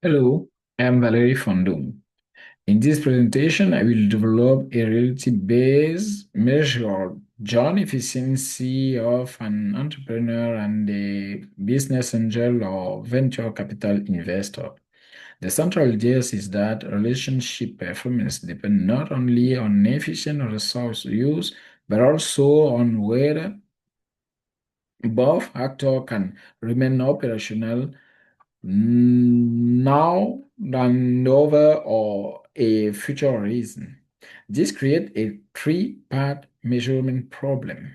Hello, I'm VALERY MFONDOUM. In this presentation, I will develop a reality-based measure of joint efficiency of an entrepreneur and a business angel or venture capital investor. The central idea is that relationship performance depends not only on efficient resource use, but also on whether both actors can remain operational now than over or a future reason. This creates a three-part measurement problem.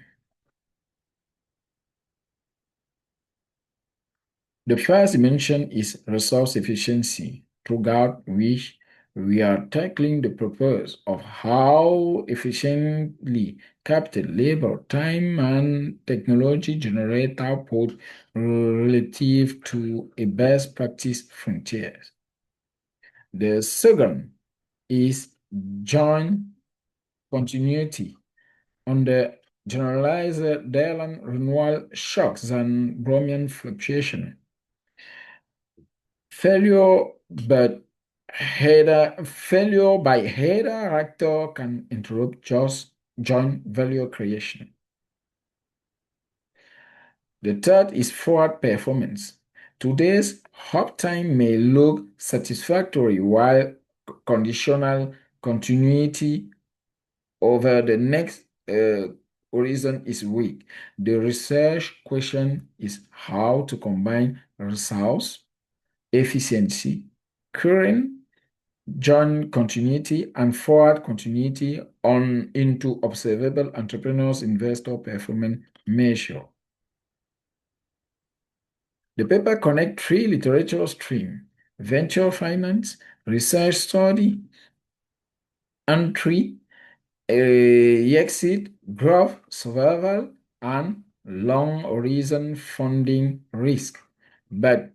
The first dimension is resource efficiency, throughout which we are tackling the purpose of how efficiently capital, labor, time, and technology generate output relative to a best practice frontier. The second is joint continuity under generalized Erlang renewal shocks and Brownian fluctuation. Failure failure by header actor can interrupt just joint value creation. The third is forward performance. Today's uptime may look satisfactory while conditional continuity over the next horizon is weak. The research question is how to combine resource, efficiency, current joint continuity, and forward continuity on into observable entrepreneurs investor performance measure. The paper connects three literature streams: venture finance, research study, and three exit, growth, survival, and long horizon funding risk, but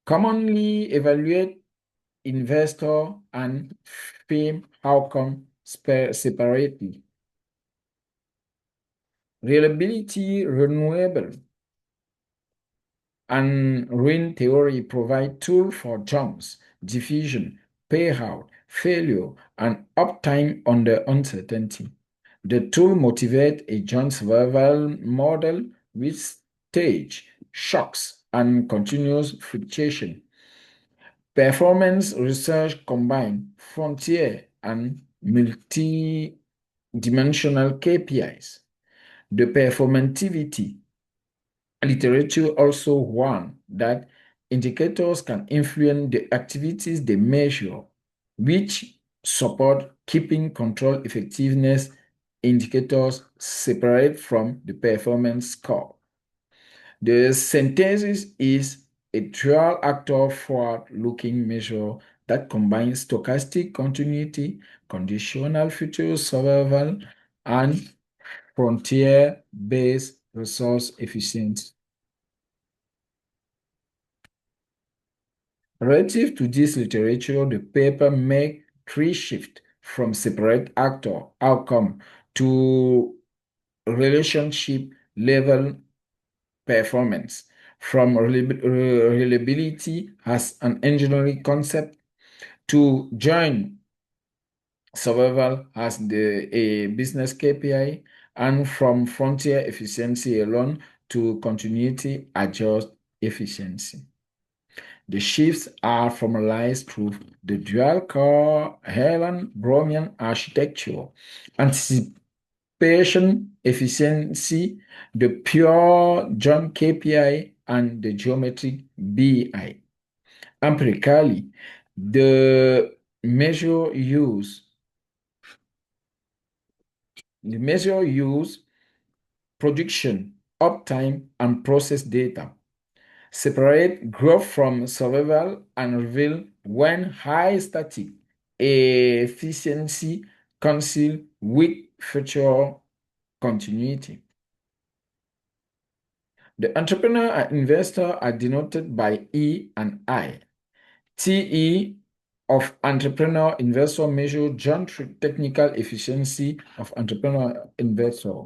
commonly evaluate investor and firm outcome separately. Reliability, renewable, and ring theory provide tools for jumps, diffusion, payout, failure, and uptime under uncertainty. The tool motivates a joint survival model with stage, shocks, and continuous fluctuation. Performance research combine frontier and multi-dimensional KPIs. The performativity literature also warns that indicators can influence the activities they measure, which support keeping control effectiveness indicators separate from the performance score. The synthesis is a dual actor forward-looking measure that combines stochastic continuity, conditional future survival, and frontier-based resource efficiency. Relative to this literature, the paper makes three shifts from separate actor outcome to relationship level performance, from reliability as an engineering concept to joint survival as a business KPI, and from frontier efficiency alone to continuity adjust efficiency. The shifts are formalized through the dual-core Erlang-Brownian architecture, anticipation efficiency, the pure jump KPI, and the geometric BI. Empirically, the measure use production, uptime, and process data. Separate growth from survival and reveal when high static efficiency conceal weak future continuity. The entrepreneur and investor are denoted by E and I. TE of entrepreneur investor measure joint technical efficiency of entrepreneur investor.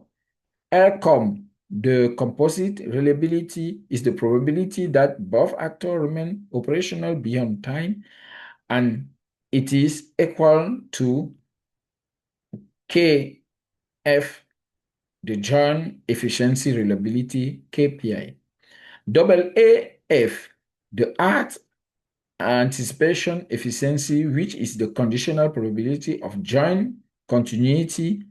ERCOM The composite reliability is the probability that both actors remain operational beyond time, and it is equal to KF, the joint efficiency reliability KPI. Double AF, the art anticipation efficiency, which is the conditional probability of joint continuity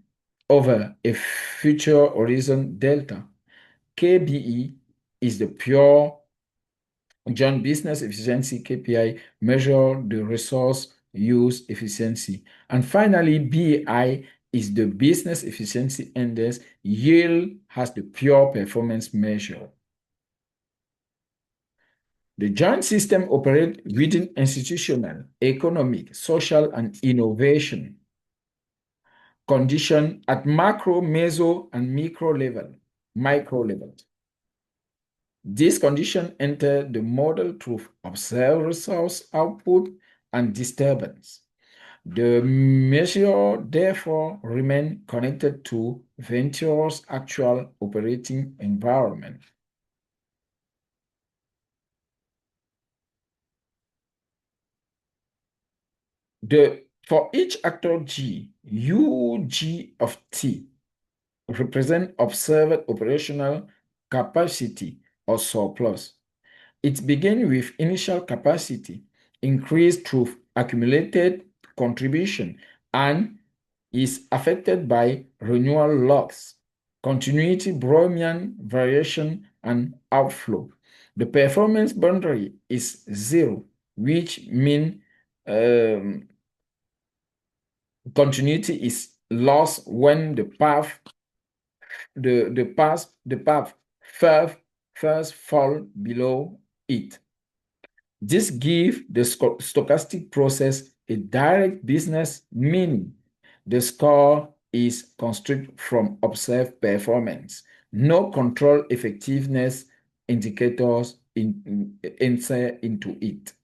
over a future horizon delta. KBE is the pure joint business efficiency KPI, measure the resource use efficiency. And finally, BI is the business efficiency index. Yield has the pure performance measure. The joint system operates within institutional, economic, social, and innovation conditions at macro, meso, and micro levels. These conditions enter the model through observed resource output and disturbance. The measure therefore remains connected to venture's actual operating environment. For each actor G, UG of T represent observed operational capacity or surplus. It begins with initial capacity increased through accumulated contribution and is affected by renewal loss, continuity, Brownian variation, and outflow. The performance boundary is zero, which means continuity is lost when the path first fall below it. This gives the stochastic process a direct business meaning. The score is constructed from observed performance. No control effectiveness indicators enter into it.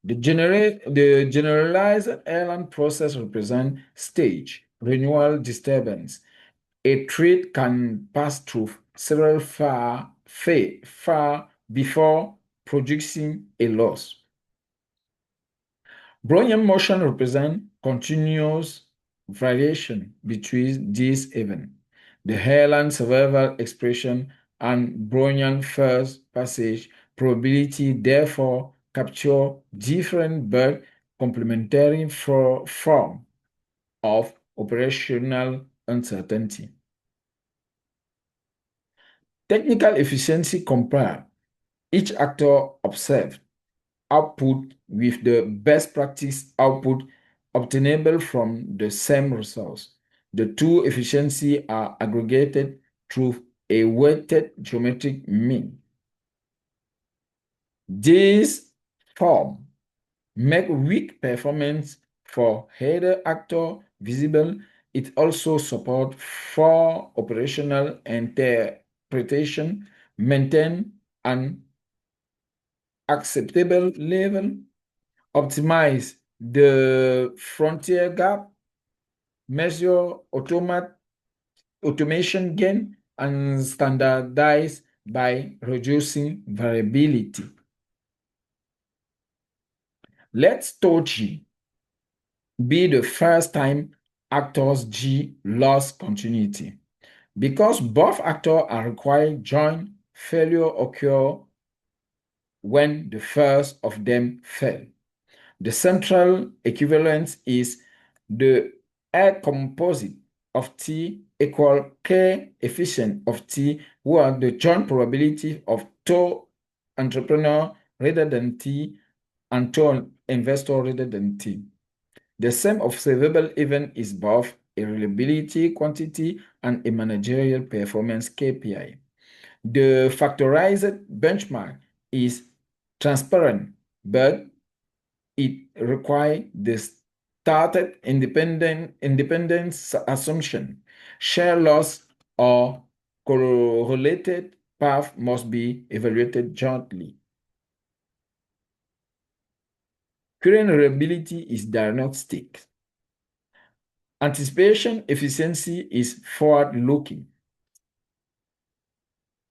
The generalized Erlang process represents stage, renewal disturbance. A trade can pass through several far before producing a loss. Brownian motion represents continuous variation between these events. The Erlang survival expression and Brownian first passage probability therefore capture different but complementary forms of operational uncertainty. Technical efficiency compare each actor observed output with the best practice output obtainable from the same resource. The two efficiencies are aggregated through a weighted geometric mean. These forms make weak performance for either actor visible. It also supports for operational interpretation, maintain an acceptable level, optimize the frontier gap, measure automation gain, and standardize by reducing variability. Let Tochi be the first time actors G lost continuity. Because both actors are required, joint failure occur when the first of them fell. The central equivalence is the A composite of T equal K efficient of T, where the joint probability of two entrepreneur rather than T and two investor rather than T. The same observable event is both a reliability quantity and a managerial performance KPI. The factorized benchmark is transparent, but it requires the started independence assumption. Share loss or correlated path must be evaluated jointly. Current reliability is diagnostic. Anticipation efficiency is forward-looking.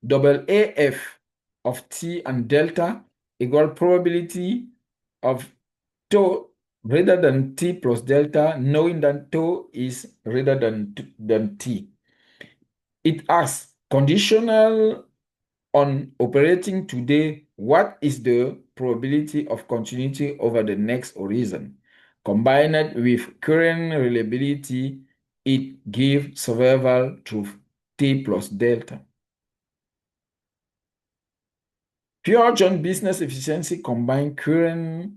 Double AF of T and delta equal probability of tau greater than T plus delta, knowing that tau is greater than T. It asks, conditional on operating today, what is the probability of continuity over the next horizon? Combined with current reliability, it gives survival truth T plus delta. Pure John business efficiency combine current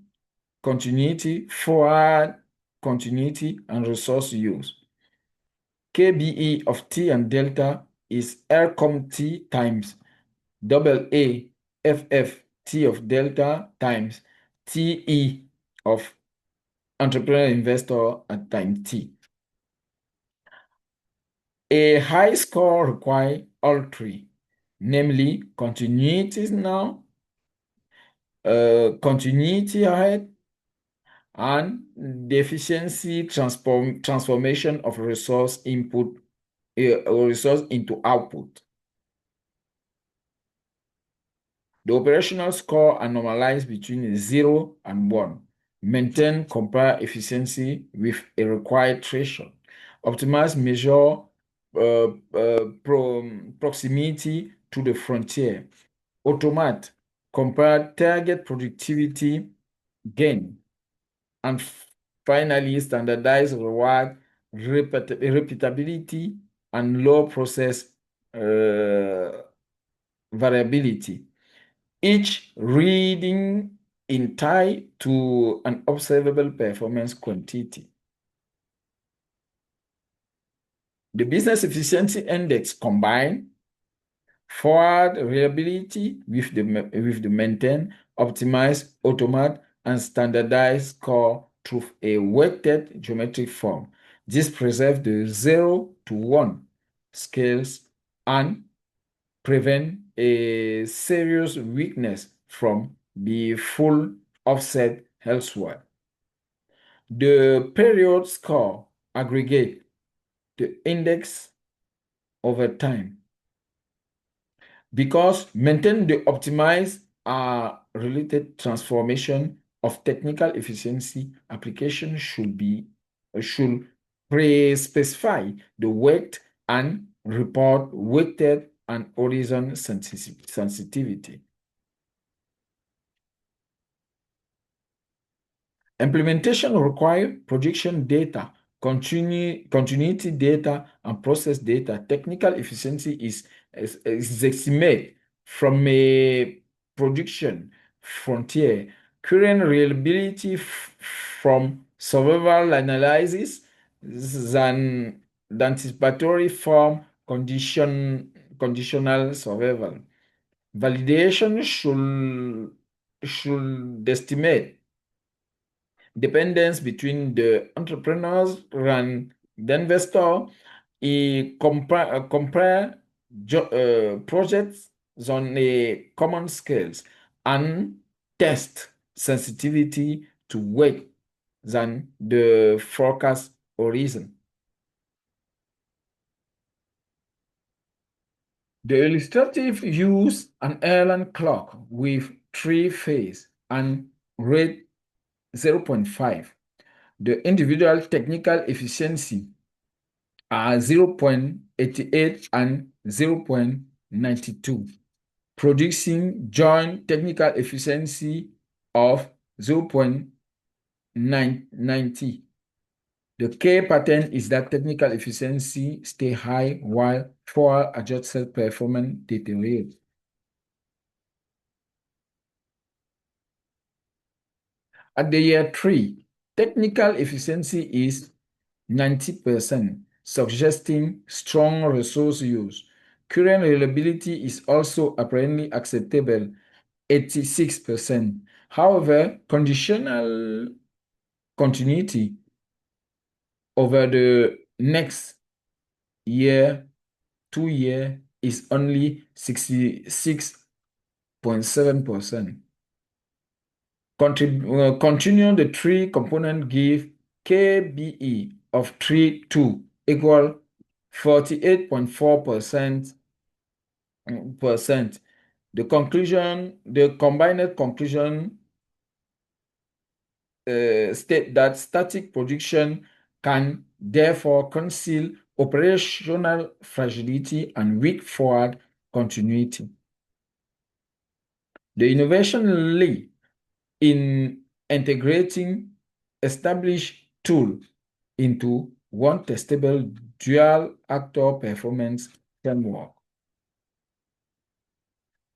continuity, forward continuity, and resource use. KBE of T and delta is Rcom T times double A FF T of delta times TE of entrepreneurial investor at time T. A high score requires all three, namely continuity now, continuity ahead, and the efficiency transformation of resource input, resource into output. The operational score are normalized between 0 and 1. Maintain compare efficiency with a required threshold. Optimize measure proximity to the frontier. Automate compare target productivity gain. And finally, standardize reward repeatability and low process variability. Each reading in tie to an observable performance quantity. The business efficiency index combine forward reliability with the maintain, optimize, automate, and standardized score through a weighted geometric form. This preserves the 0 to 1 scales and prevent a serious weakness from the full offset elsewhere. The period score aggregate the index over time. Because maintain the optimized are related transformation of technical efficiency, application should pre-specify the weight and report weighted and horizon sensitivity. Implementation requires projection data, continuity data, and process data. Technical efficiency is estimated from a production frontier. Current reliability from survival analysis than the anticipatory form conditional survival. Validation should estimate dependence between the entrepreneurs and the investor. Compare projects on a common scales and test sensitivity to weight than the forecast horizon. The illustrative use an Erlang clock with 3 phase and rate 0.5. The individual technical efficiency are 0.88 and 0.92, producing joint technical efficiency of 0.90. The K pattern is that technical efficiency stay high while forward adjusted performance deteriorates. At the year 3, technical efficiency is 90%, suggesting strong resource use. Current reliability is also apparently acceptable, 86%. However, conditional continuity over the next year, 2 years, is only 66.7%. Continuing the 3 component give KBE of 3, 2 equal 48.4%. The combined conclusion state that static prediction can therefore conceal operational fragility and weak forward continuity. The innovation lay in integrating established tools into one testable dual actor performance framework.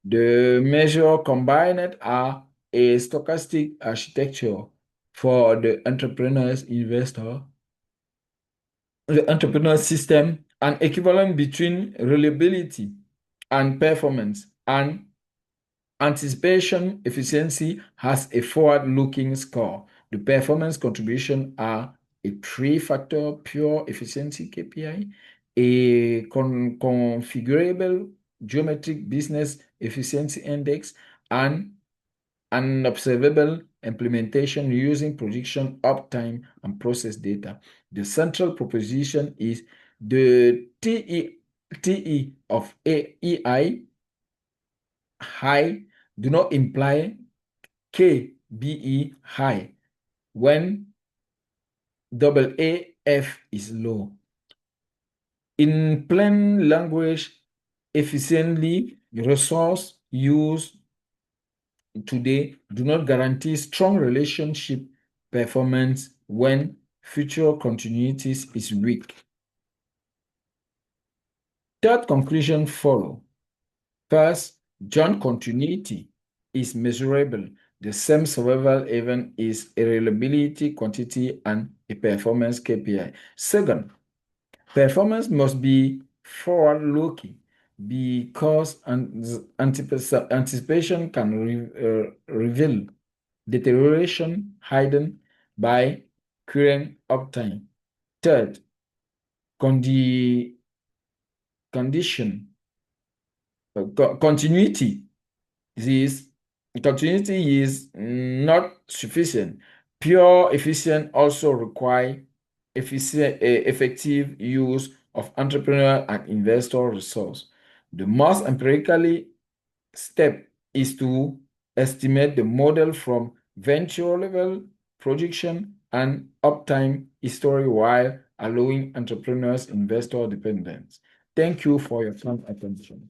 The measures combined are a stochastic architecture for the entrepreneur system, an equivalent between reliability and performance, and anticipation efficiency has a forward-looking score. The performance contribution are a three-factor pure efficiency KPI, a configurable geometric business efficiency index, and an observable implementation using prediction uptime and process data. The central proposition is the TE of EI high do not imply KBE high when AAF is low. In plain language, efficiently resource use today do not guarantee strong relationship performance when future continuities is weak. Third conclusion follow. First, joint continuity is measurable. The same survival event is a reliability quantity and a performance KPI. Second, performance must be forward-looking because anticipation can reveal deterioration hidden by current uptime. Third, condition continuity is not sufficient. Pure efficient also require effective use of entrepreneurial and investor resource. The most empirically step is to estimate the model from venture level projection and uptime history while allowing entrepreneurs investor dependence. Thank you for your kind attention.